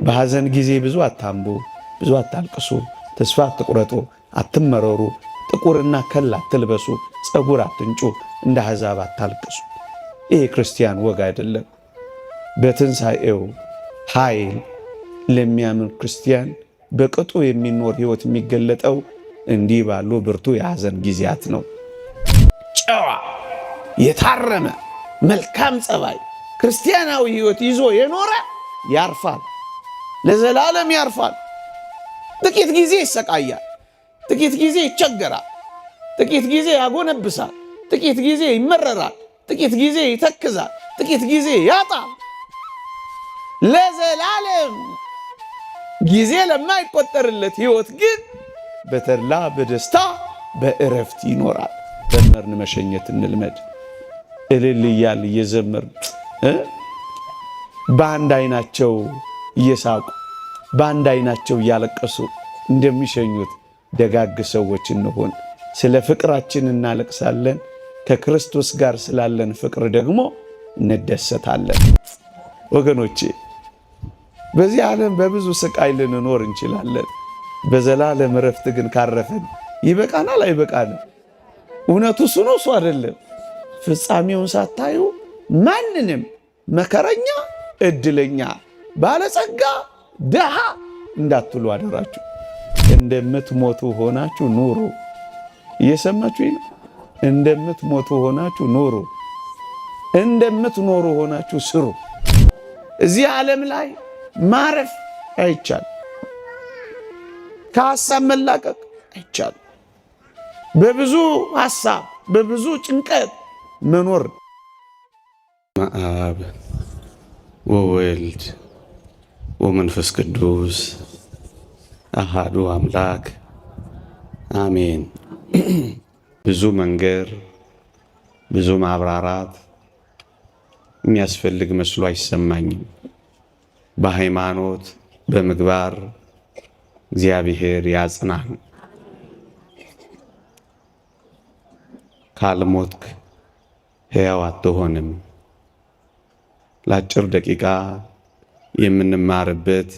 በሐዘን ጊዜ ብዙ አታንቡ፣ ብዙ አታልቅሱ፣ ተስፋ አትቁረጡ፣ አትመረሩ፣ ጥቁርና ከል አትልበሱ፣ ፀጉር አትንጩ፣ እንደ አሕዛብ አታልቅሱ። ይህ ክርስቲያን ወግ አይደለም። በትንሣኤው ኃይል ለሚያምን ክርስቲያን በቅጡ የሚኖር ሕይወት የሚገለጠው እንዲህ ባሉ ብርቱ የሐዘን ጊዜያት ነው። ጨዋ የታረመ መልካም ጸባይ ክርስቲያናዊ ሕይወት ይዞ የኖረ ያርፋል፣ ለዘላለም ያርፋል። ጥቂት ጊዜ ይሰቃያል፣ ጥቂት ጊዜ ይቸገራል፣ ጥቂት ጊዜ ያጎነብሳል፣ ጥቂት ጊዜ ይመረራል፣ ጥቂት ጊዜ ይተክዛል፣ ጥቂት ጊዜ ያጣል። ለዘላለም ጊዜ ለማይቆጠርለት ሕይወት ግን በተድላ በደስታ በእረፍት ይኖራል። ዘመርን መሸኘት እንልመድ። እልል እያል እየዘመርን በአንድ አይናቸው እየሳቁ በአንድ አይናቸው እያለቀሱ እንደሚሸኙት ደጋግ ሰዎች እንሆን። ስለ ፍቅራችን እናለቅሳለን፣ ከክርስቶስ ጋር ስላለን ፍቅር ደግሞ እንደሰታለን። ወገኖቼ በዚህ ዓለም በብዙ ስቃይ ልንኖር እንችላለን። በዘላለም እረፍት ግን ካረፈን ይበቃናል አይበቃንም? እውነቱ እሱ ነው፣ እሱ አይደለም? ፍጻሜውን ሳታዩ ማንንም መከረኛ፣ እድለኛ፣ ባለጸጋ፣ ደሃ እንዳትሉ አደራችሁ። እንደምትሞቱ ሆናችሁ ኑሩ። እየሰማችሁ ነው? እንደምትሞቱ ሆናችሁ ኑሩ። እንደምትኖሩ ሆናችሁ ስሩ። እዚህ ዓለም ላይ ማረፍ አይቻልም። ከሐሳብ መላቀቅ አይቻልም። በብዙ ሐሳብ በብዙ ጭንቀት መኖር። አብ ወወልድ ወመንፈስ ቅዱስ አሃዱ አምላክ አሜን። ብዙ መንገር ብዙ ማብራራት የሚያስፈልግ መስሎ አይሰማኝም። በሃይማኖት በምግባር እግዚአብሔር ያጽናን። ካልሞትክ ሕያው አትሆንም። ለአጭር ደቂቃ የምንማርበት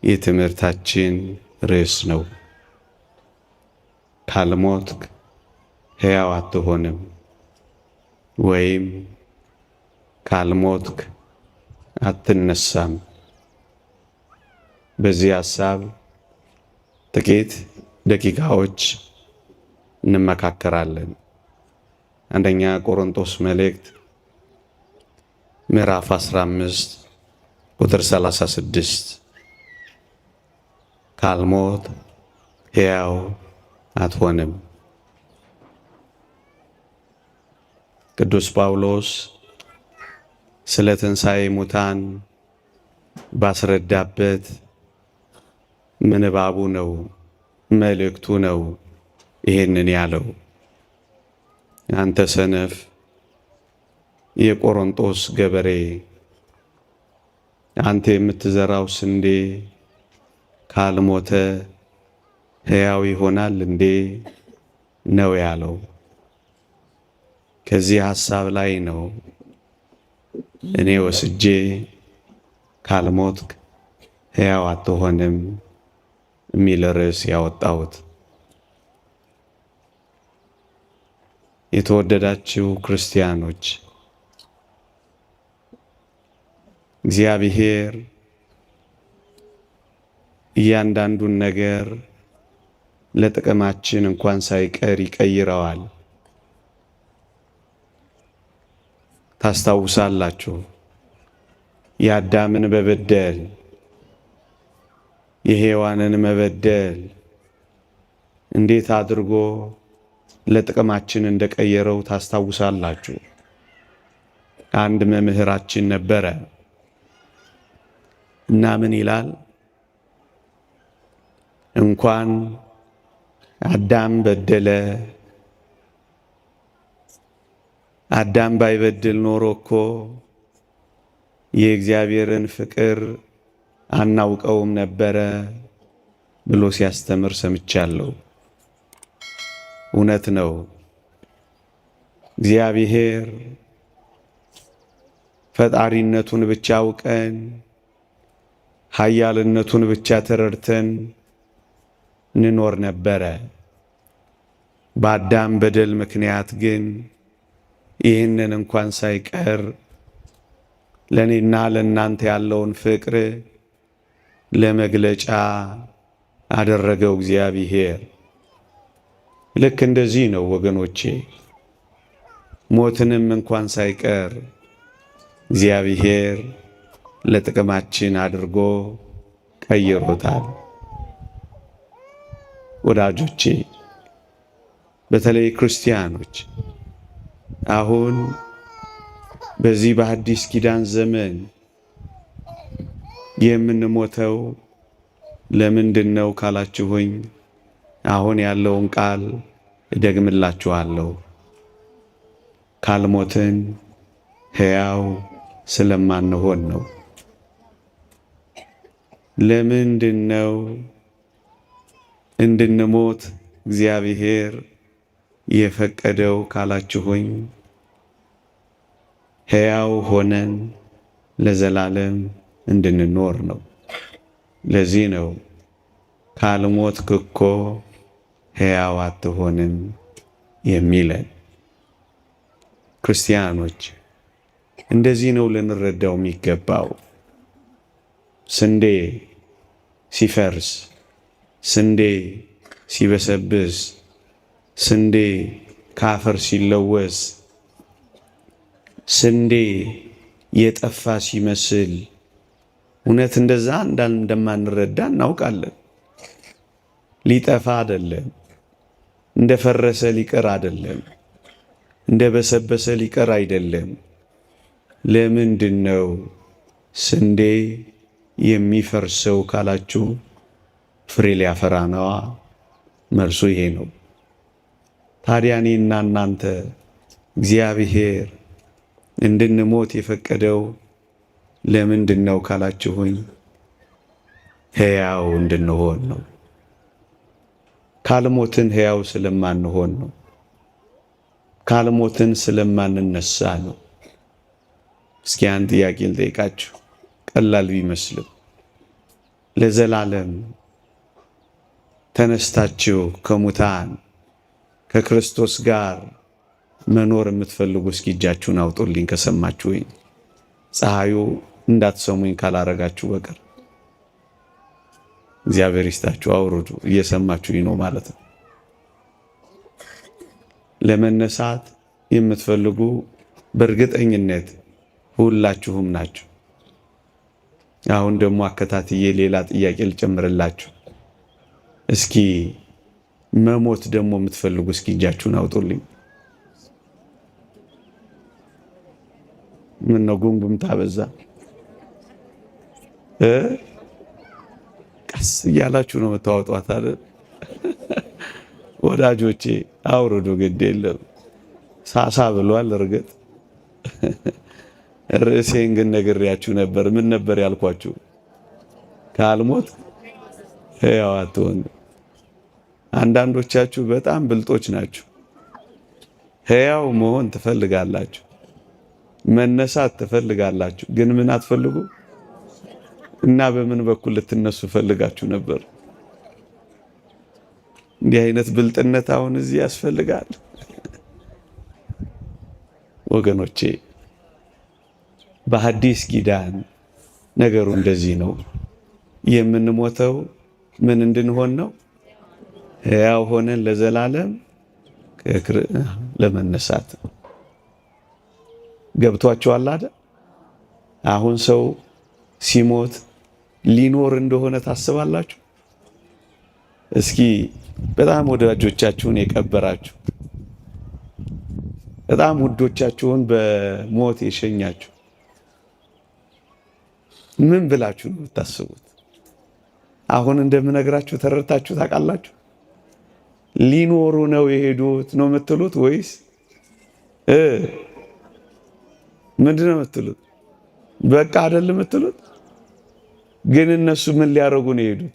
የትምህርታችን ርዕስ ነው። ካልሞትክ ሕያው አትሆንም ወይም ካልሞትክ አትነሳም። በዚህ ሐሳብ ጥቂት ደቂቃዎች እንመካከራለን። አንደኛ ቆሮንቶስ መልእክት ምዕራፍ 15 ቁጥር 36 ካልሞት ሕያው አትሆንም። ቅዱስ ጳውሎስ ስለ ትንሣኤ ሙታን ባስረዳበት ምንባቡ ነው፣ መልእክቱ ነው ይሄንን ያለው። አንተ ሰነፍ የቆሮንቶስ ገበሬ፣ አንተ የምትዘራው ስንዴ ካልሞተ ሕያው ይሆናል እንዴ ነው ያለው። ከዚህ ሐሳብ ላይ ነው እኔ ወስጄ ካልሞትክ ሕያው አትሆንም የሚል ርዕስ ያወጣሁት። የተወደዳችሁ ክርስቲያኖች፣ እግዚአብሔር እያንዳንዱን ነገር ለጥቅማችን እንኳን ሳይቀር ይቀይረዋል። ታስታውሳላችሁ የአዳምን በበደል የሔዋንን መበደል እንዴት አድርጎ ለጥቅማችን እንደቀየረው ታስታውሳላችሁ። አንድ መምህራችን ነበረ እና ምን ይላል? እንኳን አዳም በደለ፣ አዳም ባይበድል ኖሮ እኮ የእግዚአብሔርን ፍቅር አናውቀውም ነበረ ብሎ ሲያስተምር ሰምቻለሁ። እውነት ነው። እግዚአብሔር ፈጣሪነቱን ብቻ አውቀን ኃያልነቱን ብቻ ተረድተን እንኖር ነበረ። በአዳም በደል ምክንያት ግን ይህንን እንኳን ሳይቀር ለእኔና ለእናንተ ያለውን ፍቅር ለመግለጫ አደረገው እግዚአብሔር። ልክ እንደዚህ ነው ወገኖቼ፣ ሞትንም እንኳን ሳይቀር እግዚአብሔር ለጥቅማችን አድርጎ ቀይሮታል። ወዳጆቼ፣ በተለይ ክርስቲያኖች አሁን በዚህ በአዲስ ኪዳን ዘመን የምንሞተው ለምንድን ነው ካላችሁኝ፣ አሁን ያለውን ቃል እደግምላችኋለሁ። ካልሞትን ሕያው ስለማንሆን ነው። ለምንድን ነው እንድንሞት እግዚአብሔር የፈቀደው ካላችሁኝ፣ ሕያው ሆነን ለዘላለም እንድንኖር ነው። ለዚህ ነው ካልሞትክ እኮ ሕያው አትሆንም የሚለን። ክርስቲያኖች እንደዚህ ነው ልንረዳው የሚገባው። ስንዴ ሲፈርስ፣ ስንዴ ሲበሰብስ፣ ስንዴ ከአፈር ሲለወስ፣ ስንዴ የጠፋ ሲመስል እውነት እንደዛ እንደማንረዳ እናውቃለን። ሊጠፋ አይደለም፣ እንደፈረሰ ሊቀር አይደለም፣ እንደበሰበሰ ሊቀር አይደለም። ለምንድን ነው ስንዴ የሚፈርሰው ካላችሁ፣ ፍሬ ሊያፈራ ነዋ። መልሱ ይሄ ነው። ታዲያ እኔና እናንተ እግዚአብሔር እንድንሞት የፈቀደው ለምንድን ነው ካላችሁኝ፣ ሕያው እንድንሆን ነው። ካልሞትን ሕያው ስለማንሆን ነው። ካልሞትን ስለማንነሳ ነው። እስኪ አንድ ጥያቄ ልጠይቃችሁ፣ ቀላል ቢመስልም ለዘላለም ተነስታችሁ ከሙታን ከክርስቶስ ጋር መኖር የምትፈልጉ እስኪ እጃችሁን አውጡልኝ ከሰማችሁኝ። ፀሐዩ እንዳትሰሙኝ ካላረጋችሁ በቀር እግዚአብሔር ይስጣችሁ፣ አውርዱ። እየሰማችሁኝ ነው ማለት ነው። ለመነሳት የምትፈልጉ በእርግጠኝነት ሁላችሁም ናችሁ። አሁን ደግሞ አከታትዬ ሌላ ጥያቄ ልጨምርላችሁ። እስኪ መሞት ደግሞ የምትፈልጉ እስኪ እጃችሁን አውጡልኝ። ምን ነው ጉምጉምታ በዛ? ቀስ እያላችሁ ነው የምታወጧት አይደል? ወዳጆቼ አውርዱ፣ ግድ የለም። ሳሳ ብሏል እርግጥ። ርዕሴን ግን ነግሬያችሁ ነበር። ምን ነበር ያልኳችሁ? ካልሞት ሕያው አትሆንም። አንዳንዶቻችሁ በጣም ብልጦች ናችሁ። ሕያው መሆን ትፈልጋላችሁ፣ መነሳት ትፈልጋላችሁ፣ ግን ምን አትፈልጉ እና በምን በኩል ልትነሱ ፈልጋችሁ ነበር? እንዲህ አይነት ብልጥነት አሁን እዚህ ያስፈልጋል? ወገኖቼ በሐዲስ ኪዳን ነገሩ እንደዚህ ነው። የምንሞተው ምን እንድንሆን ነው? ሕያው ሆነን ለዘላለም ለመነሳት። ገብቷችኋል አይደል? አሁን ሰው ሲሞት ሊኖር እንደሆነ ታስባላችሁ? እስኪ በጣም ወዳጆቻችሁን የቀበራችሁ፣ በጣም ውዶቻችሁን በሞት የሸኛችሁ ምን ብላችሁ ነው የምታስቡት? አሁን እንደምነግራችሁ ተረድታችሁ ታውቃላችሁ? ሊኖሩ ነው የሄዱት ነው የምትሉት ወይስ ምንድን ነው የምትሉት? በቃ አይደለም የምትሉት? ግን እነሱ ምን ሊያደርጉ ነው የሄዱት?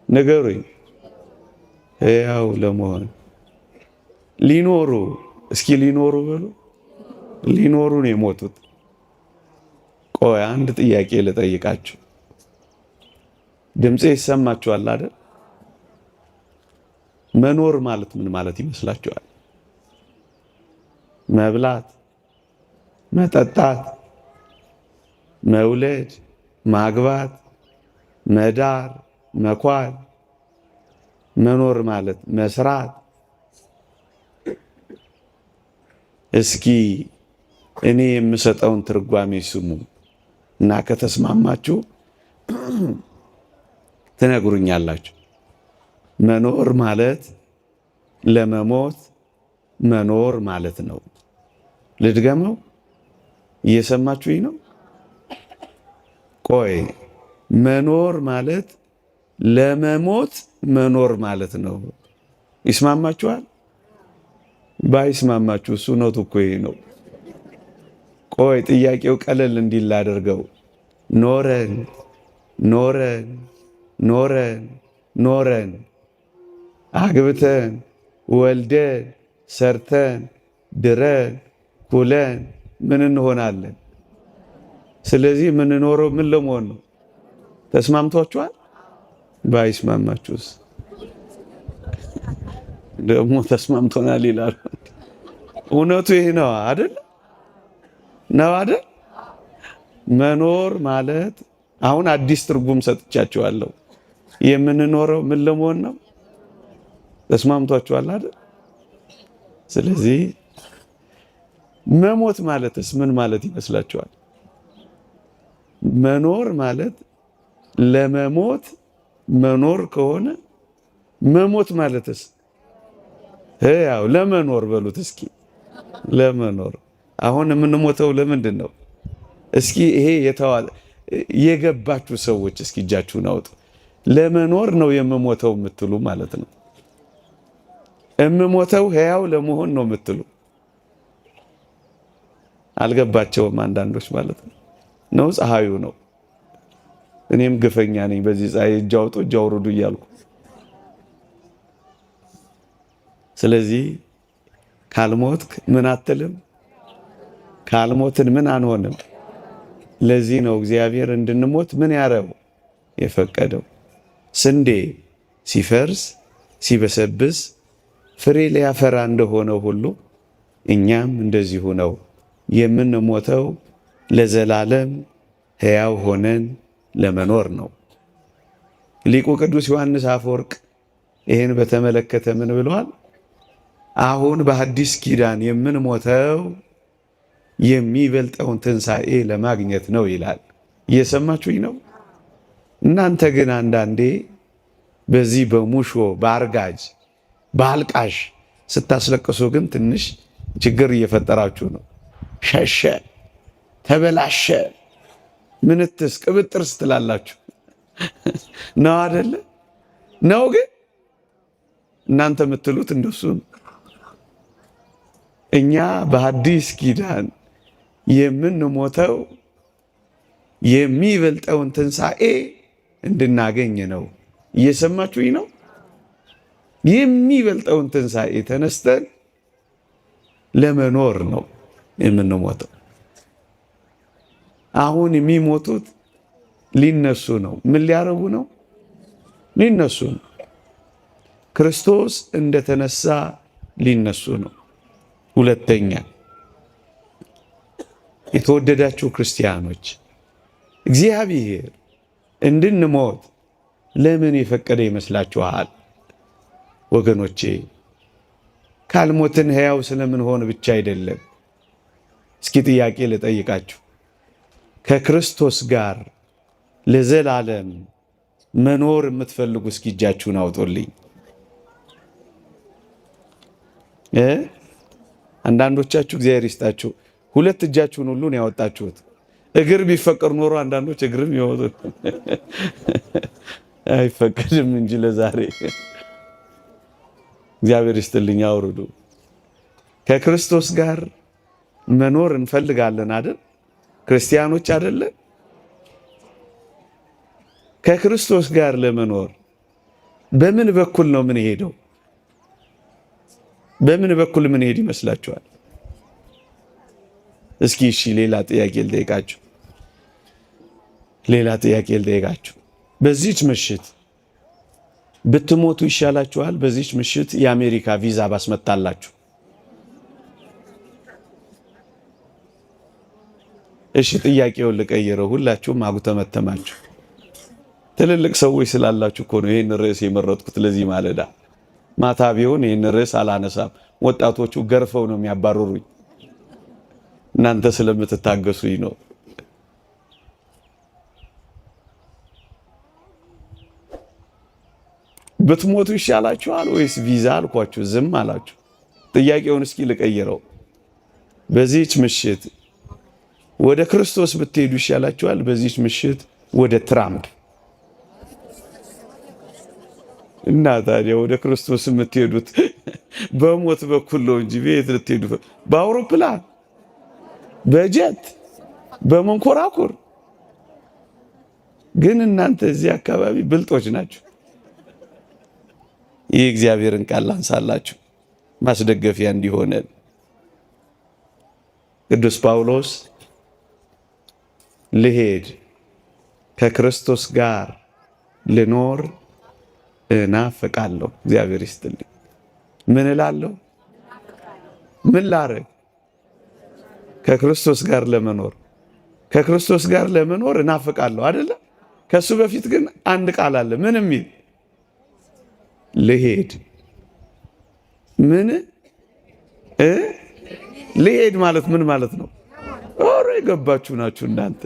ንገሩኝ። ሕያው ለመሆን ሊኖሩ፣ እስኪ ሊኖሩ በሉ። ሊኖሩ ነው የሞቱት። ቆይ አንድ ጥያቄ ልጠይቃችሁ። ድምፄ ይሰማችኋል አይደል? መኖር ማለት ምን ማለት ይመስላችኋል? መብላት፣ መጠጣት፣ መውለድ፣ ማግባት፣ መዳር፣ መኳል። መኖር ማለት መስራት። እስኪ እኔ የምሰጠውን ትርጓሜ ስሙ እና ከተስማማችሁ ትነግሩኛላችሁ። መኖር ማለት ለመሞት መኖር ማለት ነው። ልድገመው፣ እየሰማችሁኝ ነው? ቆይ፣ መኖር ማለት ለመሞት መኖር ማለት ነው። ይስማማችኋል? ባይስማማችሁ እሱ ነው እኮ ይሄ ነው። ቆይ ጥያቄው ቀለል እንዲል አድርገው። ኖረን ኖረን ኖረን ኖረን አግብተን ወልደን ሰርተን ድረን ኩለን ምን እንሆናለን? ስለዚህ የምንኖረው ምን ለመሆን ነው? ተስማምቷችኋል? ባይስማማችሁስ ደግሞ ተስማምቶናል ይላሉ። እውነቱ ይሄ ነው አይደል? ነው አይደል? መኖር ማለት አሁን አዲስ ትርጉም ሰጥቻችኋለሁ። የምንኖረው ምን ለመሆን ነው? ተስማምቷችኋል አይደል? ስለዚህ መሞት ማለትስ ምን ማለት ይመስላችኋል? መኖር ማለት ለመሞት መኖር ከሆነ መሞት ማለትስ ያው ለመኖር በሉት እስኪ። ለመኖር አሁን የምንሞተው ለምንድን ነው? እስኪ ይሄ የገባችሁ ሰዎች እስኪ እጃችሁን አውጡ። ለመኖር ነው የምሞተው የምትሉ ማለት ነው። የምሞተው ሕያው ለመሆን ነው የምትሉ አልገባቸውም አንዳንዶች ማለት ነው። ነው ፀሐዩ ነው። እኔም ግፈኛ ነኝ በዚህ ፀሐይ እጅ አውጡ እጅ አውርዱ እያልኩ። ስለዚህ ካልሞትክ ምን አትልም? ካልሞትን ምን አንሆንም? ለዚህ ነው እግዚአብሔር እንድንሞት ምን ያረው የፈቀደው። ስንዴ ሲፈርስ ሲበሰብስ ፍሬ ሊያፈራ እንደሆነው ሁሉ እኛም እንደዚሁ ነው የምንሞተው ለዘላለም ሕያው ሆነን ለመኖር ነው። ሊቁ ቅዱስ ዮሐንስ አፈወርቅ ይህን በተመለከተ ምን ብለዋል? አሁን በሐዲስ ኪዳን የምንሞተው የሚበልጠውን ትንሣኤ ለማግኘት ነው ይላል። እየሰማችሁኝ ነው? እናንተ ግን አንዳንዴ በዚህ በሙሾ በአርጋጅ በአልቃሽ ስታስለቅሱ ግን ትንሽ ችግር እየፈጠራችሁ ነው። ሸሸ፣ ተበላሸ፣ ምንትስ ቅብጥርስ ትላላችሁ ነው አደለ? ነው ግን እናንተ የምትሉት እንደሱ ነው። እኛ በሐዲስ ኪዳን የምንሞተው የሚበልጠውን ትንሣኤ እንድናገኝ ነው። እየሰማችሁኝ ነው? የሚበልጠውን ትንሣኤ ተነስተን ለመኖር ነው የምንሞተው። አሁን የሚሞቱት ሊነሱ ነው። ምን ሊያረጉ ነው? ሊነሱ ነው። ክርስቶስ እንደተነሳ ሊነሱ ነው። ሁለተኛ የተወደዳችሁ ክርስቲያኖች እግዚአብሔር እንድንሞት ለምን የፈቀደ ይመስላችኋል? ወገኖቼ ካልሞትን ሕያው ስለምንሆን ብቻ አይደለም። እስኪ ጥያቄ ልጠይቃችሁ። ከክርስቶስ ጋር ለዘላለም መኖር የምትፈልጉ እስኪ እጃችሁን አውጡልኝ። አንዳንዶቻችሁ እግዚአብሔር ይስጣችሁ ሁለት እጃችሁን ሁሉ ነው ያወጣችሁት። እግር ቢፈቀድ ኖሮ አንዳንዶች እግርም ይወጡ አይፈቀድም እንጂ ለዛሬ እግዚአብሔር ይስጥልኝ አውርዱ። ከክርስቶስ ጋር መኖር እንፈልጋለን አይደል? ክርስቲያኖች አይደለን? ከክርስቶስ ጋር ለመኖር በምን በኩል ነው ምን ሄደው? በምን በኩል ምን ሄድ ይመስላችኋል? እስኪ እሺ ሌላ ጥያቄ ልጠይቃችሁ። በዚህች ምሽት ብትሞቱ ይሻላችኋል? በዚህች ምሽት የአሜሪካ ቪዛ ባስመታላችሁ? እሺ ጥያቄውን ልቀይረው። ሁላችሁም አጉተመተማችሁ። ትልልቅ ሰዎች ስላላችሁ እኮ ነው ይህን ርዕስ የመረጥኩት ለዚህ ማለዳ። ማታ ቢሆን ይህን ርዕስ አላነሳም። ወጣቶቹ ገርፈው ነው የሚያባርሩኝ። እናንተ ስለምትታገሱኝ ነው። ብትሞቱ ይሻላችኋል ወይስ ቪዛ አልኳችሁ፣ ዝም አላችሁ። ጥያቄውን እስኪ ልቀይረው። በዚህች ምሽት ወደ ክርስቶስ ብትሄዱ ይሻላችኋል? በዚህች ምሽት ወደ ትራምፕ? እና ታዲያ ወደ ክርስቶስ የምትሄዱት በሞት በኩል ነው እንጂ ቤት ልትሄዱ በአውሮፕላን፣ በጀት፣ በመንኮራኩር። ግን እናንተ እዚህ አካባቢ ብልጦች ናችሁ። ይህ እግዚአብሔርን ቃል ላንሳላችሁ ማስደገፊያ እንዲሆነን። ቅዱስ ጳውሎስ ልሄድ ከክርስቶስ ጋር ልኖር እናፍቃለሁ። እግዚአብሔር ይስጥልኝ። ምን እላለሁ? ምን ላረግ? ከክርስቶስ ጋር ለመኖር ከክርስቶስ ጋር ለመኖር እናፍቃለሁ አይደለ? ከሱ በፊት ግን አንድ ቃል አለ። ምን የሚል? ልሄድ። ምን ልሄድ ማለት ምን ማለት ነው? ኦሬ የገባችሁ ናችሁ እናንተ።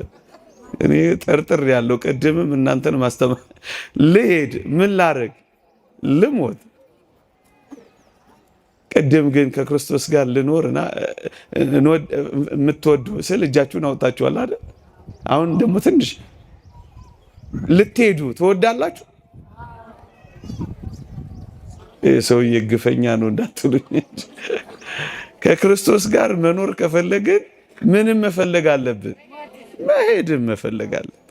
እኔ ጠርጥር ያለው ቅድምም እናንተን ማስተማር። ልሄድ ምን ላረግ? ልሞት። ቅድም ግን ከክርስቶስ ጋር ልኖርና የምትወዱ ስል እጃችሁን አውጣችኋል አይደል? አሁን ደግሞ ትንሽ ልትሄዱ ትወዳላችሁ? ሰውዬ ግፈኛ ነው እንዳትሉኝ። ከክርስቶስ ጋር መኖር ከፈለግን ምንም መፈለግ አለብን? መሄድም መፈለግ አለብን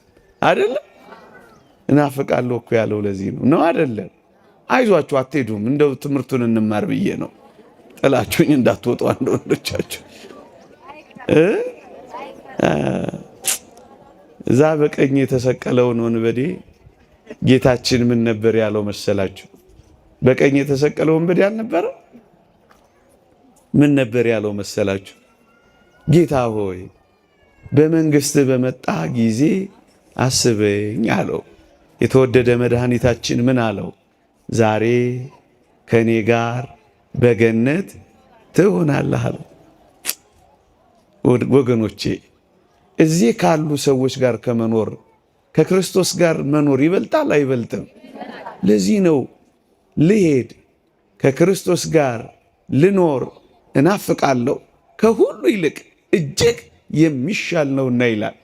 አይደለ? እናፍቃለሁ እኮ ያለው ለዚህ ነው አይደለም? አይዟችሁ አትሄዱም፣ እንደው ትምህርቱን እንማር ብዬ ነው። ጥላችሁኝ እንዳትወጡ አንድ ወንዶቻችሁ። እዛ በቀኝ የተሰቀለውን ወንበዴ ጌታችን ምን ነበር ያለው መሰላችሁ? በቀኝ የተሰቀለው ወንበዴ አልነበረ? ምን ነበር ያለው መሰላችሁ? ጌታ ሆይ በመንግስት በመጣ ጊዜ አስበኝ አለው። የተወደደ መድኃኒታችን ምን አለው? ዛሬ ከኔ ጋር በገነት ትሆናለህ አለው። ወገኖቼ እዚህ ካሉ ሰዎች ጋር ከመኖር ከክርስቶስ ጋር መኖር ይበልጣል አይበልጥም? ለዚህ ነው ልሄድ ከክርስቶስ ጋር ልኖር እናፍቃለሁ ከሁሉ ይልቅ እጅግ የሚሻል ነውና ይላል።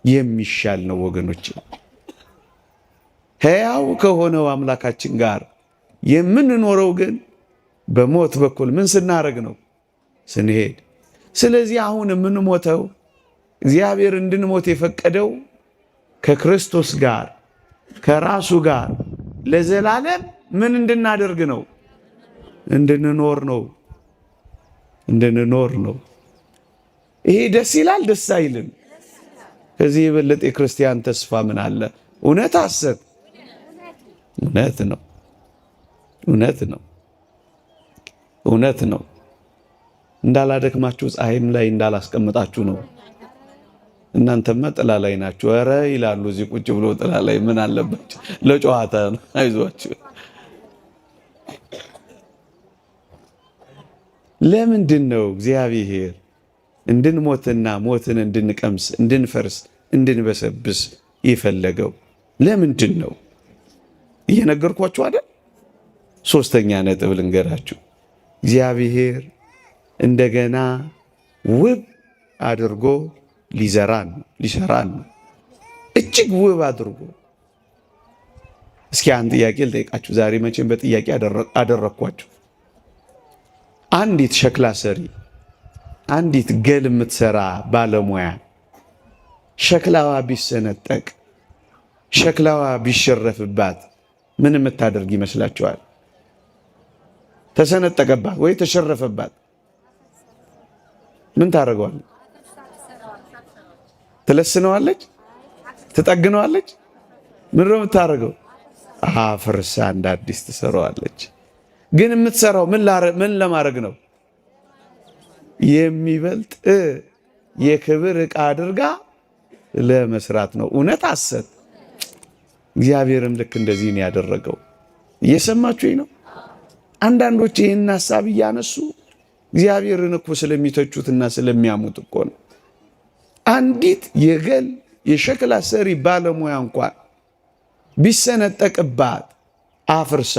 የሚሻል ነው ወገኖች። ሕያው ከሆነው አምላካችን ጋር የምንኖረው ግን በሞት በኩል ምን ስናደርግ ነው? ስንሄድ። ስለዚህ አሁን የምንሞተው እግዚአብሔር እንድንሞት የፈቀደው ከክርስቶስ ጋር ከራሱ ጋር ለዘላለም ምን እንድናደርግ ነው? እንድንኖር ነው። እንድንኖር ነው። ይሄ ደስ ይላል ደስ አይልም? ከዚህ የበለጠ የክርስቲያን ተስፋ ምን አለ? እውነት ሐሰት? እውነት ነው። እውነት ነው። እውነት ነው። እንዳላደክማችሁ ፀሐይም ላይ እንዳላስቀምጣችሁ ነው። እናንተማ ጥላ ላይ ናችሁ። ኧረ ይላሉ እዚህ ቁጭ ብሎ ጥላ ላይ ምን አለባቸው? ለጨዋታ ነው። አይዟችሁ። ለምንድን ነው እግዚአብሔር እንድንሞትና ሞትን እንድንቀምስ እንድንፈርስ እንድንበሰብስ የፈለገው? ለምንድን ነው? እየነገርኳችሁ አይደል? ሶስተኛ ነጥብ ልንገራችሁ። እግዚአብሔር እንደገና ውብ አድርጎ ሊሰራን እጅግ ውብ አድርጎ። እስኪ አንድ ጥያቄ ልጠይቃችሁ። ዛሬ መቼም በጥያቄ አደረኳችሁ። አንዲት ሸክላ ሰሪ፣ አንዲት ገል የምትሰራ ባለሙያ ሸክላዋ ቢሰነጠቅ፣ ሸክላዋ ቢሸረፍባት ምን የምታደርግ ይመስላችኋል? ተሰነጠቀባት ወይ ተሸረፈባት፣ ምን ታደርገዋለች? ትለስነዋለች? ትጠግነዋለች? ምን ነው የምታደርገው? አፍርሳ እንደ አዲስ ትሰራዋለች። ግን የምትሰራው ምን ለማድረግ ነው? የሚበልጥ የክብር ዕቃ አድርጋ ለመስራት ነው። እውነት ሐሰት? እግዚአብሔርም ልክ እንደዚህ ነው ያደረገው። እየሰማችሁኝ ነው? አንዳንዶች ይህን ሐሳብ እያነሱ እግዚአብሔርን እኮ ስለሚተቹትና ስለሚያሙት እኮ ነው። አንዲት የሸክላ ሰሪ ባለሙያ እንኳን ቢሰነጠቅባት አፍርሳ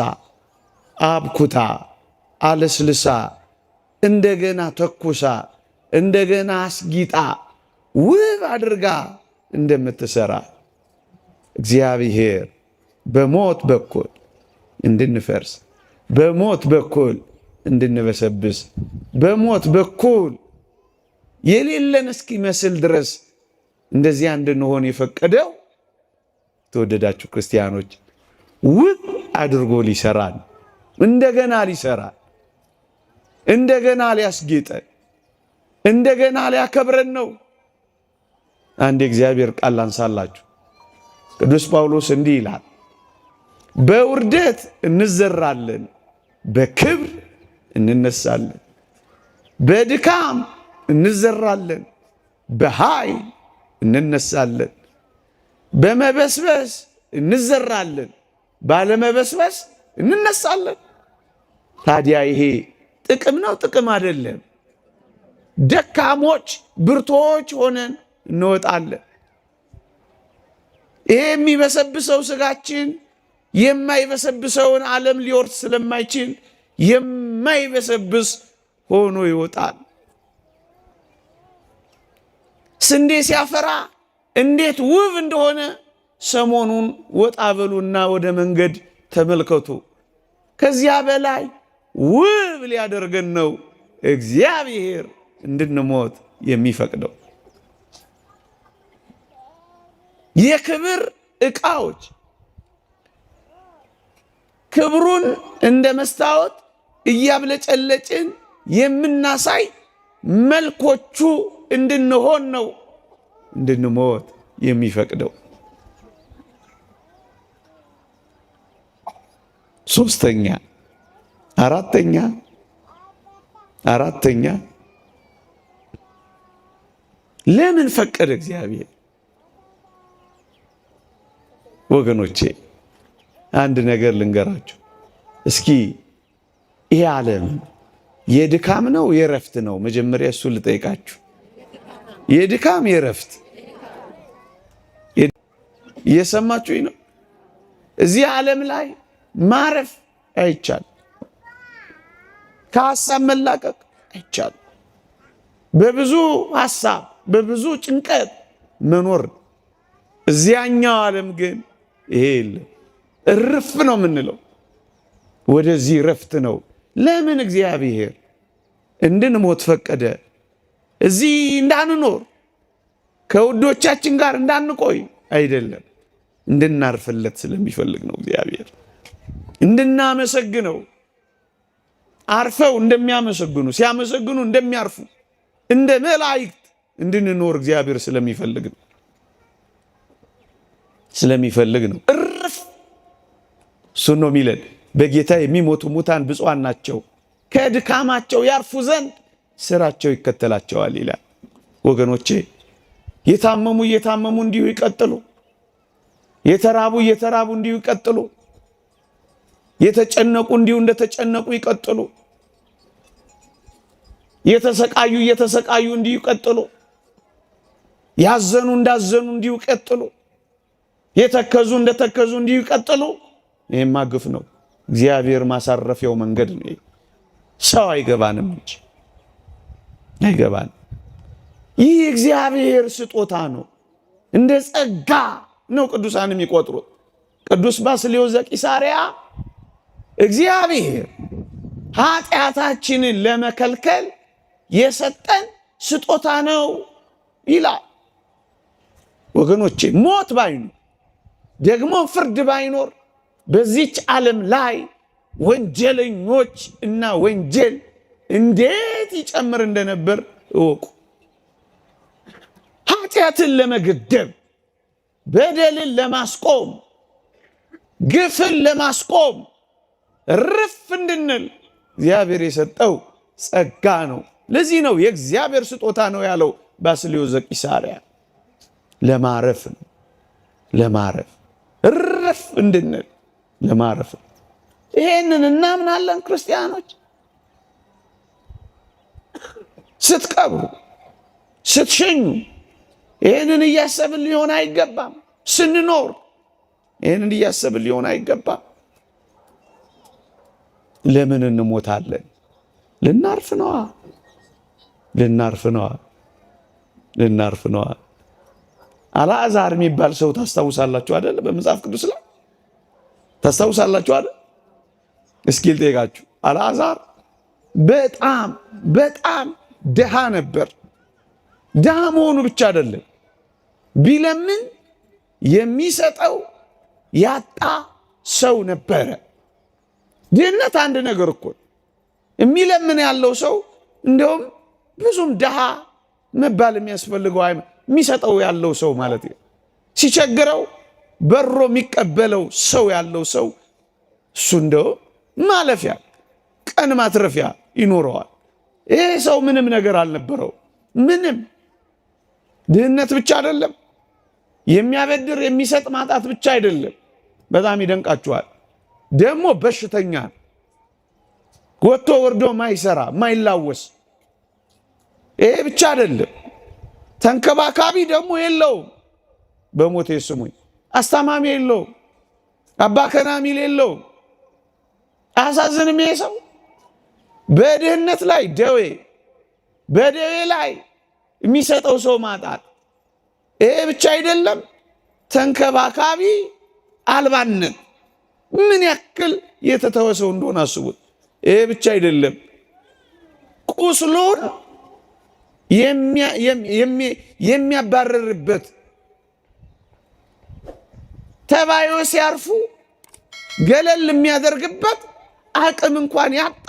አብኩታ አለስልሳ እንደገና ተኩሳ እንደገና አስጊጣ ውብ አድርጋ እንደምትሰራ እግዚአብሔር በሞት በኩል እንድንፈርስ፣ በሞት በኩል እንድንበሰብስ፣ በሞት በኩል የሌለን እስኪመስል ድረስ እንደዚያ እንድንሆን የፈቀደው ተወደዳችሁ ክርስቲያኖች ውብ አድርጎ ሊሰራን፣ እንደገና ሊሰራን፣ እንደገና ሊያስጌጠን፣ እንደገና ሊያከብረን ነው። አንድ የእግዚአብሔር ቃል ላንሳላችሁ። ቅዱስ ጳውሎስ እንዲህ ይላል፣ በውርደት እንዘራለን፣ በክብር እንነሳለን። በድካም እንዘራለን፣ በኃይል እንነሳለን። በመበስበስ እንዘራለን፣ ባለመበስበስ እንነሳለን። ታዲያ ይሄ ጥቅም ነው? ጥቅም አይደለም። ደካሞች ብርቶች ሆነን እንወጣለን። ይሄ የሚበሰብሰው ስጋችን የማይበሰብሰውን ዓለም ሊወርስ ስለማይችል የማይበሰብስ ሆኖ ይወጣል። ስንዴ ሲያፈራ እንዴት ውብ እንደሆነ ሰሞኑን ወጣ በሉና ወደ መንገድ ተመልከቱ። ከዚያ በላይ ውብ ሊያደርገን ነው እግዚአብሔር እንድንሞት የሚፈቅደው። የክብር ዕቃዎች ክብሩን እንደ መስታወት እያብለጨለጭን የምናሳይ መልኮቹ እንድንሆን ነው እንድንሞት የሚፈቅደው። ሶስተኛ አራተኛ ለምን ፈቀደ እግዚአብሔር? ወገኖቼ አንድ ነገር ልንገራችሁ እስኪ። ይሄ ዓለም የድካም ነው የረፍት ነው? መጀመሪያ እሱ ልጠይቃችሁ። የድካም የረፍት እየሰማችሁኝ ነው? እዚህ ዓለም ላይ ማረፍ አይቻል፣ ከሐሳብ መላቀቅ አይቻል። በብዙ ሐሳብ በብዙ ጭንቀት መኖር። እዚያኛው ዓለም ግን ይሄ የለም። እርፍ ነው የምንለው። ወደዚህ ረፍት ነው። ለምን እግዚአብሔር እንድንሞት ፈቀደ? እዚህ እንዳንኖር ከውዶቻችን ጋር እንዳንቆይ አይደለም፣ እንድናርፍለት ስለሚፈልግ ነው እግዚአብሔር። እንድናመሰግነው፣ አርፈው እንደሚያመሰግኑ ሲያመሰግኑ እንደሚያርፉ እንደ መላእክት እንድንኖር እግዚአብሔር ስለሚፈልግ ነው። እርፍ እሱ ነው የሚለን። በጌታ የሚሞቱ ሙታን ብፁዓን ናቸው፣ ከድካማቸው ያርፉ ዘንድ ስራቸው ይከተላቸዋል ይላል። ወገኖቼ የታመሙ እየታመሙ እንዲሁ ይቀጥሉ። የተራቡ እየተራቡ እንዲሁ ይቀጥሉ። የተጨነቁ እንዲሁ እንደተጨነቁ ይቀጥሉ። የተሰቃዩ እየተሰቃዩ እንዲሁ ይቀጥሉ። ያዘኑ እንዳዘኑ እንዲሁ ይቀጥሉ። የተከዙ እንደተከዙ እንዲሁ ይቀጥሉ። ይሄማ ግፍ ነው። እግዚአብሔር ማሳረፊያው መንገድ ነው። ሰው አይገባንም እንጂ አይገባንም። ይህ እግዚአብሔር ስጦታ ነው። እንደ ጸጋ ነው ቅዱሳን የሚቆጥሩት። ቅዱስ ባስልዮስ ዘቂሳርያ እግዚአብሔር ኃጢአታችንን ለመከልከል የሰጠን ስጦታ ነው ይላል። ወገኖቼ ሞት ባይኖር ደግሞ ፍርድ ባይኖር በዚች ዓለም ላይ ወንጀለኞች እና ወንጀል እንዴት ይጨምር እንደነበር እወቁ። ኃጢአትን ለመገደብ በደልን ለማስቆም ግፍን ለማስቆም እርፍ እንድንል እግዚአብሔር የሰጠው ጸጋ ነው። ለዚህ ነው የእግዚአብሔር ስጦታ ነው ያለው ባስልዮስ ዘቂሳርያ። ለማረፍ ነው። ለማረፍ እርፍ እንድንል ለማረፍ። ይሄንን እናምናለን ክርስቲያኖች። ስትቀብሩ ስትሸኙ ይሄንን እያሰብን ሊሆን አይገባም። ስንኖር ይሄንን እያሰብን ሊሆን አይገባም። ለምን እንሞታለን? ልናርፍ ነዋ። ልናርፍ ነዋ። ልናርፍ ነዋ። አልዓዛር የሚባል ሰው ታስታውሳላችሁ አይደል? በመጽሐፍ ቅዱስ ላይ ታስታውሳላችሁ አይደል? እስኪ ልጠይቃችሁ። አልዓዛር በጣም በጣም ድሃ ነበር። ድሃ መሆኑ ብቻ አይደለም፣ ቢለምን የሚሰጠው ያጣ ሰው ነበረ። ድህነት አንድ ነገር እኮ የሚለምን ያለው ሰው እንደውም ብዙም ድሃ መባል የሚያስፈልገው የሚሰጠው ያለው ሰው ማለት ነው። ሲቸግረው በሮ የሚቀበለው ሰው ያለው ሰው እሱ እንደው ማለፊያ ቀን ማትረፊያ ይኖረዋል። ይሄ ሰው ምንም ነገር አልነበረው። ምንም ድህነት ብቻ አይደለም፣ የሚያበድር የሚሰጥ ማጣት ብቻ አይደለም። በጣም ይደንቃችኋል። ደግሞ በሽተኛ ወጥቶ ወርዶ ማይሰራ ማይላወስ። ይሄ ብቻ አይደለም፣ ተንከባካቢ ደግሞ የለውም። በሞቴ ስሙኝ፣ አስታማሚ የለውም፣ አባ ከናሚል የለውም። አያሳዝንም? ይሄ ሰው በድህነት ላይ ደዌ፣ በደዌ ላይ የሚሰጠው ሰው ማጣት። ይሄ ብቻ አይደለም፣ ተንከባካቢ አልባነት ምን ያክል የተተወሰው እንደሆነ አስቡት። ይሄ ብቻ አይደለም፣ ቁስሉን የሚያባረርበት ተባዮች ሲያርፉ ገለል የሚያደርግበት አቅም እንኳን ያጣ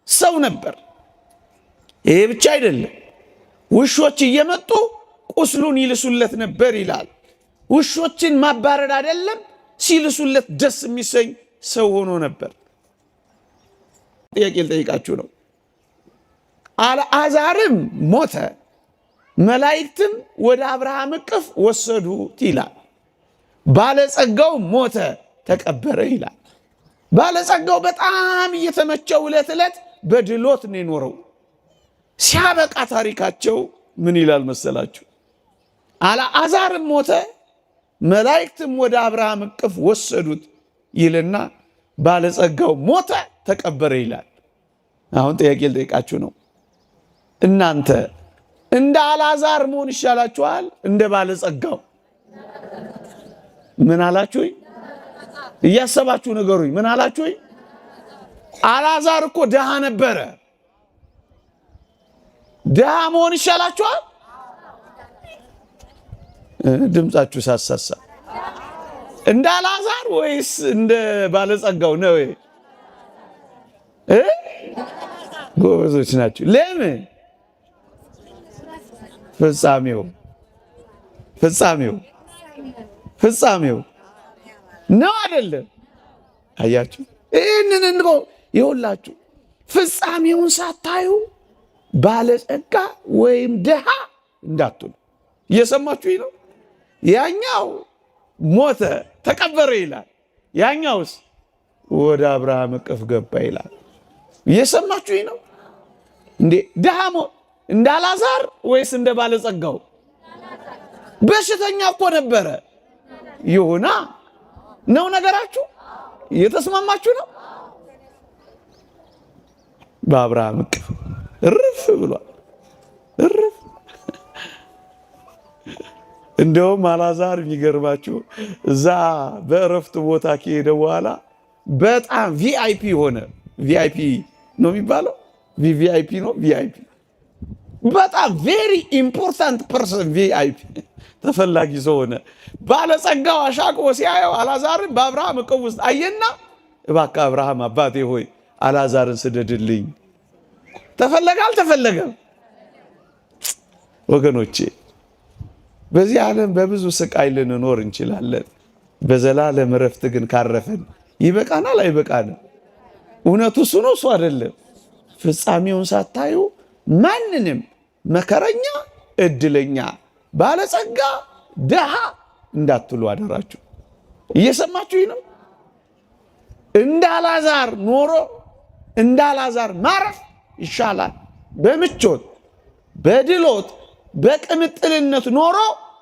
ሰው ነበር። ይሄ ብቻ አይደለም፣ ውሾች እየመጡ ቁስሉን ይልሱለት ነበር ይላል። ውሾችን ማባረር አይደለም ሲልሱለት ደስ የሚሰኝ ሰው ሆኖ ነበር። ጥያቄ ልጠይቃችሁ ነው። አልዓዛርም ሞተ፣ መላእክትም ወደ አብርሃም እቅፍ ወሰዱት ይላል። ባለጸጋው ሞተ፣ ተቀበረ ይላል። ባለጸጋው በጣም እየተመቸው ዕለት ዕለት በድሎት ነው የኖረው። ሲያበቃ ታሪካቸው ምን ይላል መሰላችሁ? አልዓዛርም ሞተ፣ መላእክትም ወደ አብርሃም እቅፍ ወሰዱት ይልና ባለጸጋው ሞተ፣ ተቀበረ ይላል። አሁን ጥያቄ ልጠይቃችሁ ነው። እናንተ እንደ አልዓዛር መሆን ይሻላችኋል? እንደ ባለጸጋው? ምን አላችሁኝ? እያሰባችሁ ነገሩኝ። ምን አላችሁኝ? አልዓዛር እኮ ድሃ ነበረ። ድሃ መሆን ይሻላችኋል? ድምጻችሁ ሳሳሳ እንደ አልዓዛር ወይስ እንደ ባለጸጋው ነው? ጎበዞች ናችሁ። ለምን? ፍጻሜው ነው አይደለም? አያችሁ፣ ይህንን እንቆ ይሁላችሁ። ፍጻሜውን ሳታዩ ባለጸጋ ወይም ድሃ እንዳትሉ። እየሰማችሁ ነው? ያኛው ሞተ ተቀበረ ይላል፣ ያኛውስ ወደ አብርሃም እቅፍ ገባ ይላል። እየሰማችሁ ነው እንዴ? ድሃ እንደ አልዓዛር ወይስ እንደ ባለጸጋው? በሽተኛ እኮ ነበረ። ይሁና ነው ነገራችሁ። እየተስማማችሁ ነው? በአብርሃም እቅፍ እርፍ ብሏል። እርፍ። እንደውም አልዓዛር የሚገርማችሁ እዛ በእረፍት ቦታ ከሄደ በኋላ በጣም ቪአይፒ ሆነ። ቪአይፒ ነው የሚባለው? ቪአይፒ ነው። ቪአይፒ በጣም ቬሪ ኢምፖርታንት ፐርሰን፣ ቪአይፒ ተፈላጊ ሰው ሆነ። ባለጸጋው አሻቅቦ ሲያየው አልዓዛርን በአብርሃም እቅፍ ውስጥ አየና፣ እባክህ አብርሃም አባቴ ሆይ አልዓዛርን ስደድልኝ። ተፈለገ አልተፈለገም? ወገኖቼ በዚህ ዓለም በብዙ ስቃይ ልንኖር እንችላለን። በዘላለም እረፍት ግን ካረፈን ይበቃናል አይበቃንም? እውነቱ እሱ ነው እሱ አይደለም? ፍጻሜውን ሳታዩ ማንንም መከረኛ፣ እድለኛ፣ ባለጸጋ፣ ድሃ እንዳትሉ አደራችሁ። እየሰማችሁ ነው? እንደ አልዓዛር ኖሮ እንደ አልዓዛር ማረፍ ይሻላል። በምቾት በድሎት በቅምጥልነት ኖሮ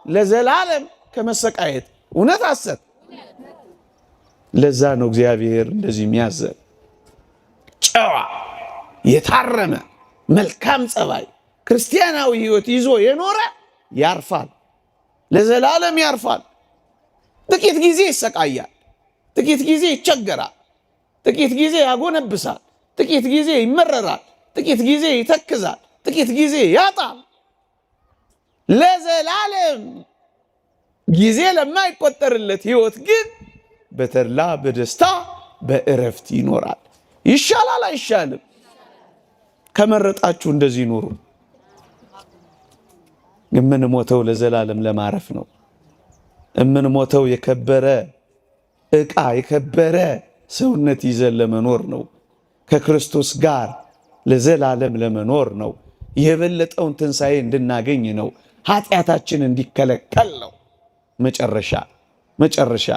ለዘላለም ከመሰቃየት እውነት አሰብ። ለዛ ነው እግዚአብሔር እንደዚህ የሚያዘን። ጨዋ የታረመ መልካም ጸባይ ክርስቲያናዊ ሕይወት ይዞ የኖረ ያርፋል፣ ለዘላለም ያርፋል። ጥቂት ጊዜ ይሰቃያል፣ ጥቂት ጊዜ ይቸገራል፣ ጥቂት ጊዜ ያጎነብሳል፣ ጥቂት ጊዜ ይመረራል፣ ጥቂት ጊዜ ይተክዛል፣ ጥቂት ጊዜ ያጣል። ለዘላለም ጊዜ ለማይቆጠርለት ሕይወት ግን በተድላ በደስታ በእረፍት ይኖራል። ይሻላል አይሻልም? ከመረጣችሁ እንደዚህ ኑሩ። የምንሞተው ለዘላለም ለማረፍ ነው። የምንሞተው የከበረ ዕቃ የከበረ ሰውነት ይዘን ለመኖር ነው። ከክርስቶስ ጋር ለዘላለም ለመኖር ነው። የበለጠውን ትንሣኤ እንድናገኝ ነው። ኃጢአታችን እንዲከለከል ነው። መጨረሻ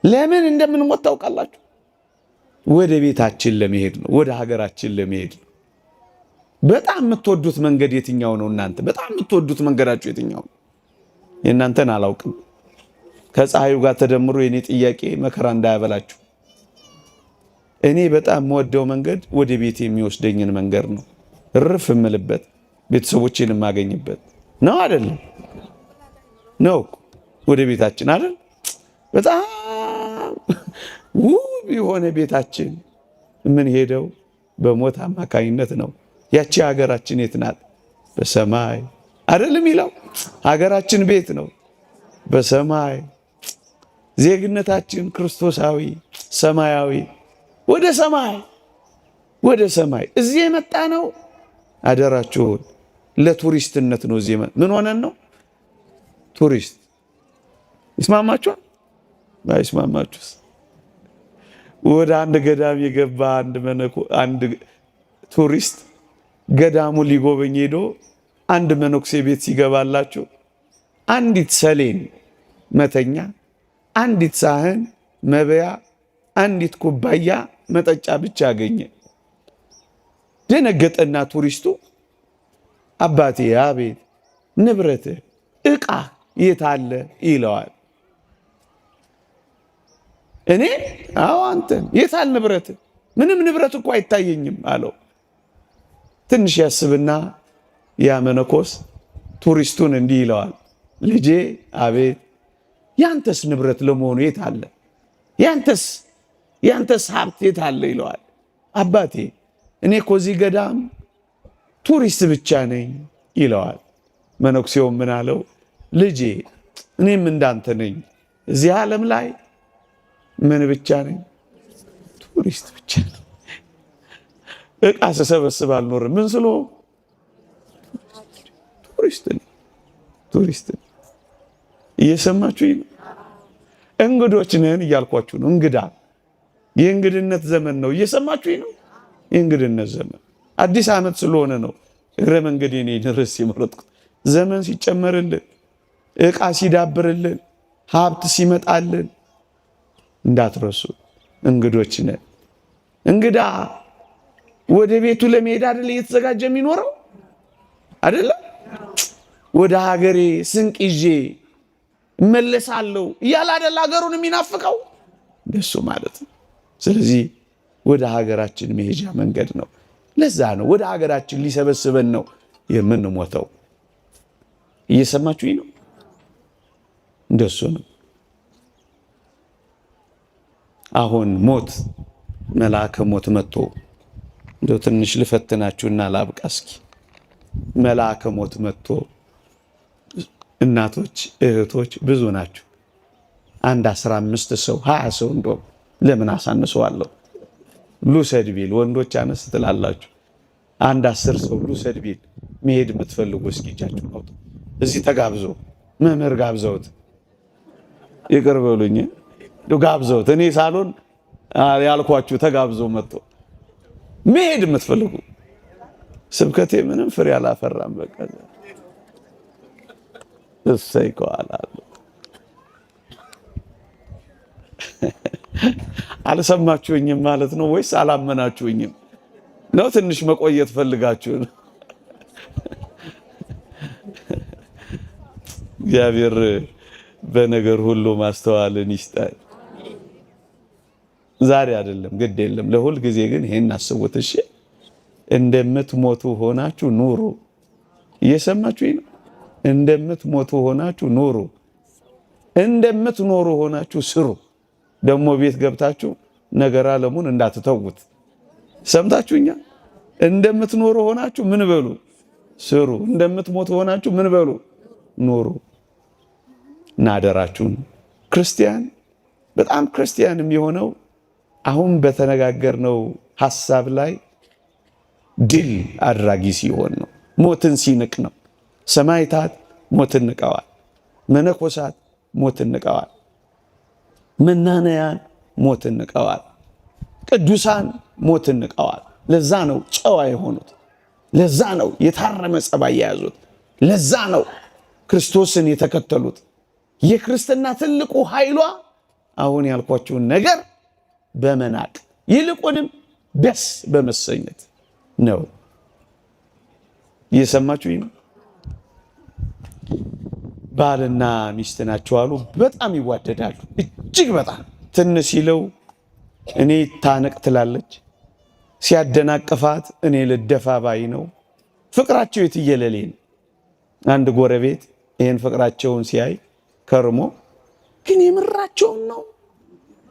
ለምን እንደምንሞት ታውቃላችሁ? ወደ ቤታችን ለመሄድ ነው። ወደ ሀገራችን ለመሄድ ነው። በጣም የምትወዱት መንገድ የትኛው ነው? እናንተ በጣም የምትወዱት መንገዳችሁ የትኛው ነው? የእናንተን አላውቅም። ከፀሐዩ ጋር ተደምሮ የኔ ጥያቄ መከራ እንዳያበላችሁ። እኔ በጣም የምወደው መንገድ ወደ ቤት የሚወስደኝን መንገድ ነው። እርፍ የምልበት ቤተሰቦቼን የማገኝበት ነው። አይደለም ነው? ወደ ቤታችን አይደል? በጣም ውብ የሆነ ቤታችን የምንሄደው በሞት አማካኝነት ነው። ያቺ ሀገራችን የት ናት? በሰማይ አይደለም ይላል። ሀገራችን ቤት ነው፣ በሰማይ። ዜግነታችን ክርስቶሳዊ ሰማያዊ። ወደ ሰማይ እዚህ የመጣ ነው። አደራችሁን ለቱሪስትነት ነው። እዚህ ምን ሆነን ነው? ቱሪስት። ይስማማችኋል? ባይስማማችሁስ? ወደ አንድ ገዳም የገባ አንድ ቱሪስት ገዳሙ ሊጎበኝ ሄዶ አንድ መነኩሴ ቤት ሲገባላችሁ አንዲት ሰሌን መተኛ፣ አንዲት ሳህን መበያ፣ አንዲት ኩባያ መጠጫ ብቻ አገኘ። ደነገጠና ቱሪስቱ አባቴ፣ አቤት፣ ንብረትህ ዕቃ የት አለ ይለዋል። እኔ አዎ፣ አንተን የት አለ ንብረትህ? ምንም ንብረት እኮ አይታየኝም አለው። ትንሽ ያስብና ያ መነኮስ ቱሪስቱን እንዲህ ይለዋል፣ ልጄ፣ አቤት፣ ያንተስ ንብረት ለመሆኑ የት አለ? ያንተስ ሀብት የት አለ ይለዋል። አባቴ፣ እኔ እኮ እዚህ ገዳም ቱሪስት ብቻ ነኝ ይለዋል። መነኩሴው ምን አለው? ልጄ፣ እኔም እንዳንተ ነኝ። እዚህ ዓለም ላይ ምን ብቻ ነኝ? ቱሪስት ብቻ ነኝ። ዕቃ ስሰበስብ አልኖርም። ምን ስሎ ቱሪስት ነኝ። እየሰማችሁ ነው? እንግዶች ነን እያልኳችሁ ነው። እንግዳ፣ የእንግድነት ዘመን ነው። እየሰማችሁ ነው? የእንግድነት ዘመን አዲስ ዓመት ስለሆነ ነው። እግረ መንገድ የኔን ርዕስ የመረጥኩት ዘመን ሲጨመርልን፣ ዕቃ ሲዳብርልን፣ ሀብት ሲመጣልን እንዳትረሱ። እንግዶች ነን። እንግዳ ወደ ቤቱ ለመሄድ አይደል እየተዘጋጀ የሚኖረው? አይደለም? ወደ ሀገሬ ስንቅ ይዤ እመለሳለሁ እያለ አይደል ሀገሩን የሚናፍቀው? እንደሱ ማለት ነው። ስለዚህ ወደ ሀገራችን መሄጃ መንገድ ነው። ለዛ ነው ወደ ሀገራችን ሊሰበስበን ነው የምንሞተው። እየሰማችሁኝ ነው? እንደሱ ነው። አሁን ሞት መልአከ ሞት መጥቶ እንደው ትንሽ ልፈትናችሁና ላብቃ እስኪ። መልአከ ሞት መጥቶ እናቶች እህቶች ብዙ ናችሁ። አንድ 15 ሰው 20 ሰው እንደው ለምን አሳንሰዋለሁ? ልውሰድ ቢል ወንዶች አነስ ትላላችሁ። አንድ 10 ሰው ልውሰድ ቢል መሄድ የምትፈልጉ እስኪ እጃችሁን አውጡ። እዚህ ተጋብዞ መምህር ጋብዘውት ይቅር በሉኝ ጋብዘውት እኔ ሳሎን ያልኳችሁ ተጋብዘው መጥቶ መሄድ የምትፈልጉ ስብከቴ ምንም ፍሬ አላፈራም። በቃ እሰይ ከዋላሉ አልሰማችሁኝም ማለት ነው ወይስ አላመናችሁኝም ነው? ትንሽ መቆየት ፈልጋችሁ ነው? እግዚአብሔር በነገር ሁሉ ማስተዋልን ይስጣል። ዛሬ አይደለም ግድ የለም ለሁል ጊዜ ግን ይሄን አስቡት። እሺ እንደምትሞቱ ሆናችሁ ኑሩ። እየሰማችሁኝ ነው? እንደምትሞቱ ሆናችሁ ኑሩ። እንደምትኖሩ ሆናችሁ ስሩ። ደግሞ ቤት ገብታችሁ ነገር ዓለሙን እንዳትተውት። ሰምታችሁኛ? እንደምትኖሩ ሆናችሁ ምን በሉ? ስሩ። እንደምትሞቱ ሆናችሁ ምን በሉ? ኑሩ። ናደራችሁን ክርስቲያን በጣም ክርስቲያን የሚሆነው አሁን በተነጋገርነው ሐሳብ ላይ ድል አድራጊ ሲሆን ነው። ሞትን ሲንቅ ነው። ሰማዕታት ሞትን ንቀዋል። መነኮሳት ሞትን ንቀዋል። መናንያን ሞትን ንቀዋል። ቅዱሳን ሞትን ንቀዋል። ለዛ ነው ጨዋ የሆኑት። ለዛ ነው የታረመ ጸባይ የያዙት። ለዛ ነው ክርስቶስን የተከተሉት። የክርስትና ትልቁ ኃይሏ አሁን ያልኳችሁን ነገር በመናቅ ይልቁንም ደስ በመሰኘት ነው። እየሰማችሁኝ ነው? ባልና ሚስት ናቸው አሉ። በጣም ይዋደዳሉ። እጅግ በጣም ትንሽ ሲለው እኔ ታነቅ ትላለች፣ ሲያደናቅፋት እኔ ልደፋ ባይ ነው። ፍቅራቸው የትየለሌ ነው። አንድ ጎረቤት ይህን ፍቅራቸውን ሲያይ ከርሞ ግን የምራቸውን ነው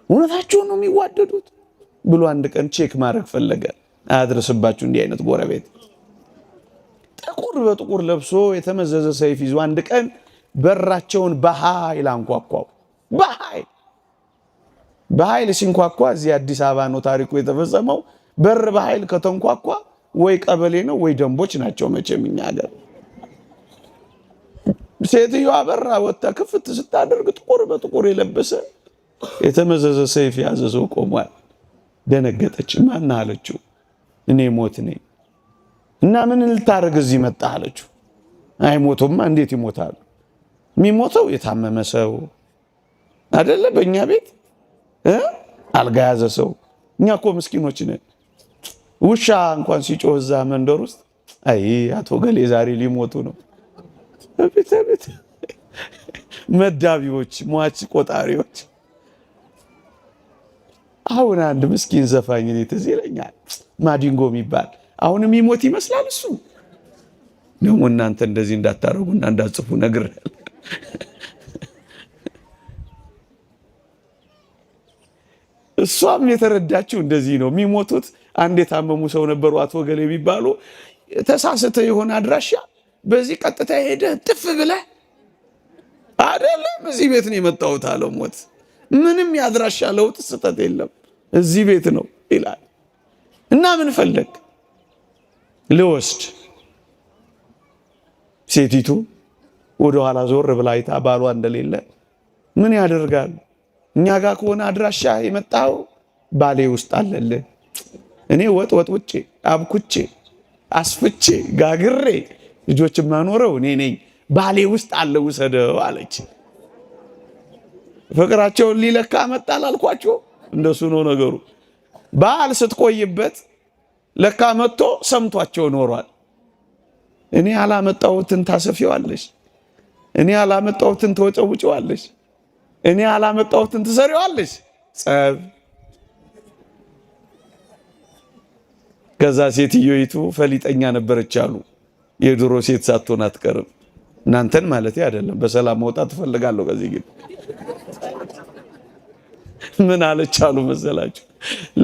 እውነታቸውን ነው የሚዋደዱት ብሎ አንድ ቀን ቼክ ማድረግ ፈለገ። አያድርስባችሁ እንዲህ አይነት ጎረቤት። ጥቁር በጥቁር ለብሶ የተመዘዘ ሰይፍ ይዞ አንድ ቀን በራቸውን በኃይል አንኳኳው። በኃይል ሲንኳኳ እዚህ አዲስ አበባ ነው ታሪኩ የተፈጸመው። በር በኃይል ከተንኳኳ ወይ ቀበሌ ነው ወይ ደንቦች ናቸው መቼም እኛ ሀገር። ሴትዮዋ በራ ወጣ ክፍት ስታደርግ ጥቁር በጥቁር የለበሰ የተመዘዘ ሰይፍ ያዘ ሰው ቆሟል። ደነገጠች። ማን አለችው? እኔ ሞት ነኝ እና ምን ልታረግ እዚህ መጣ አለችው። አይሞቱማ እንዴት ይሞታሉ? የሚሞተው የታመመ ሰው አይደለ? በእኛ ቤት አልጋ ያዘ ሰው። እኛ እኮ ምስኪኖች ነን። ውሻ እንኳን ሲጮህ እዛ መንደር ውስጥ አይ አቶ ገሌ ዛሬ ሊሞቱ ነው። ቤት መዳቢዎች፣ ሟች ቆጣሪዎች። አሁን አንድ ምስኪን ዘፋኝ እኔ ትዝ ይለኛል፣ ማዲንጎ የሚባል አሁንም ይሞት ይመስላል። እሱ ደግሞ እናንተ እንደዚህ እንዳታረጉና እንዳጽፉ ነግሬያለሁ። እሷም የተረዳችው እንደዚህ ነው። የሚሞቱት አንድ የታመሙ ሰው ነበሩ አቶ ገሌ የሚባሉ። ተሳስተ የሆነ አድራሻ በዚህ ቀጥታ ሄደ ጥፍ ብለህ አይደለም እዚህ ቤት ነው የመጣሁት አለ ሞት። ምንም ያድራሻ ለውጥ ስህተት የለም እዚህ ቤት ነው ይላል። እና ምን ፈለግ ልወስድ። ሴቲቱ ወደ ኋላ ዞር ብላ አይታ ባሏ እንደሌለ ምን ያደርጋል? እኛ ጋር ከሆነ አድራሻ የመጣው ባሌ ውስጥ አለልህ። እኔ ወጥ ውጬ አብኩቼ አስፍቼ ጋግሬ ልጆች ማኖረው እኔ ነኝ። ባሌ ውስጥ አለ ውሰደው አለች። ፍቅራቸውን ሊለካ መጣል አልኳቸው። እንደሱ ነው ነገሩ። ባል ስትቆይበት ለካ መጥቶ ሰምቷቸው ኖሯል። እኔ አላመጣሁትን ታሰፊዋለሽ፣ እኔ አላመጣሁትን ተወጨውጨዋለሽ፣ እኔ አላመጣሁትን ትሰሪዋለሽ። ጸብ። ከዛ ሴትዮይቱ ፈሊጠኛ ነበረች አሉ። የድሮ ሴት ሳትሆን አትቀርም። እናንተን ማለት አይደለም። በሰላም መውጣት ትፈልጋለሁ። ከዚህ ግን ምን አለች አሉ መሰላችሁ?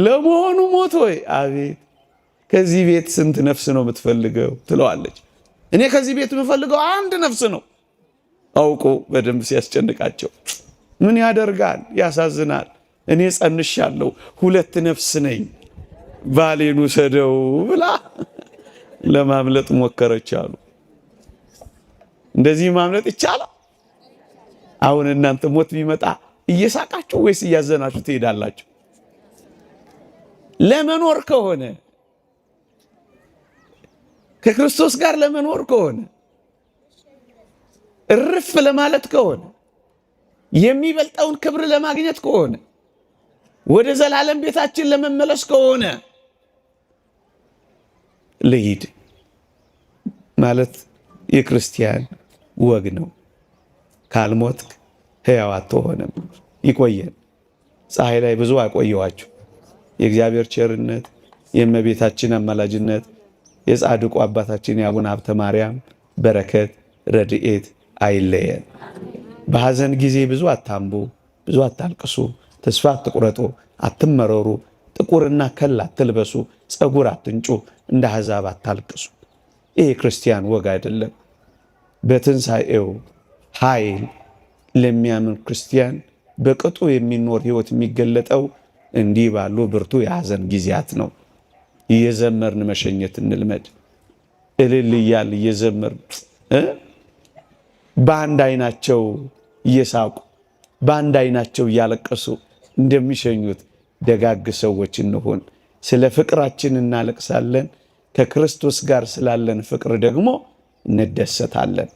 ለመሆኑ ሞት ወይ? አቤት። ከዚህ ቤት ስንት ነፍስ ነው የምትፈልገው ትለዋለች። እኔ ከዚህ ቤት የምፈልገው አንድ ነፍስ ነው። አውቆ በደንብ ሲያስጨንቃቸው ምን ያደርጋል፣ ያሳዝናል። እኔ ጸንሻለሁ፣ 2 ነፍስ ነኝ፣ ባሌን ውሰደው ብላ ለማምለጥ ሞከረች አሉ። እንደዚህ ማምለጥ ይቻላል? አሁን እናንተ ሞት ቢመጣ እየሳቃችሁ ወይስ እያዘናችሁ ትሄዳላችሁ? ለመኖር ከሆነ ከክርስቶስ ጋር ለመኖር ከሆነ እርፍ ለማለት ከሆነ የሚበልጠውን ክብር ለማግኘት ከሆነ ወደ ዘላለም ቤታችን ለመመለስ ከሆነ ልሂድ ማለት የክርስቲያን ወግ ነው። ካልሞትክ ሕያው አትሆንም። ይቆየን። ፀሐይ ላይ ብዙ አቆየዋችሁ። የእግዚአብሔር ቸርነት፣ የእመቤታችን አማላጅነት፣ የጻድቁ አባታችን የአቡነ ሀብተ ማርያም በረከት ረድኤት አይለየን። በሐዘን ጊዜ ብዙ አታንቡ፣ ብዙ አታልቅሱ፣ ተስፋ አትቁረጡ፣ አትመረሩ፣ ጥቁርና ከል አትልበሱ፣ ፀጉር አትንጩ፣ እንደ አሕዛብ አታልቅሱ። ይህ ክርስቲያን ወግ አይደለም። በትንሣኤው ኃይል ለሚያምን ክርስቲያን በቅጡ የሚኖር ሕይወት የሚገለጠው እንዲህ ባሉ ብርቱ የሐዘን ጊዜያት ነው። እየዘመርን መሸኘት እንልመድ። እልል እያል እየዘመርን በአንድ አይናቸው እየሳቁ በአንድ አይናቸው እያለቀሱ እንደሚሸኙት ደጋግ ሰዎች እንሆን። ስለ ፍቅራችን እናለቅሳለን። ከክርስቶስ ጋር ስላለን ፍቅር ደግሞ እንደሰታለን።